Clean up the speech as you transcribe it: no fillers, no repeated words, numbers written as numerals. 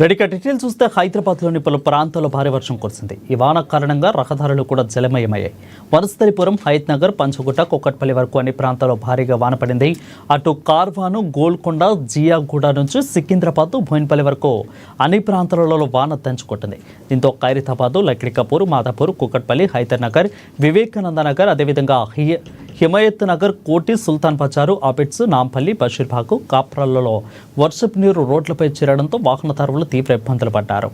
రెడీగా డీటెయిల్స్ చూస్తే హైదరాబాద్లోని పలు ప్రాంతాల్లో భారీ వర్షం కురిసింది. ఈ వాన కారణంగా రహదారులు కూడా జలమయమయ్యాయి. వనస్థలిపురం, హయత్ నగర్, పంచగుట్ట, కుక్కట్పల్లి వరకు అన్ని ప్రాంతాల్లో భారీగా వాన పడింది. అటు కార్వాను, గోల్కొండ, జియాగూడ నుంచి సికింద్రాబాద్, బోయిన్పల్లి వరకు అన్ని ప్రాంతాలలో వాన దంచుకొట్టింది. దీంతో ఖైరతాబాద్, లక్డికాపూర్, మాదాపూర్, కుక్కట్పల్లి, హైదర్ నగర్, వివేకానంద నగర్, అదేవిధంగా హిమాయత్ నగర్, కోటి, సుల్తాన్ బజారు, అబిడ్స్, నాంపల్లి, బషీర్బాగ్, కాప్రాలలో వర్షపు నీరు రోడ్లపై చేరడంతో వాహనదారులు తీవ్ర ఇబ్బందులు పడ్డారు.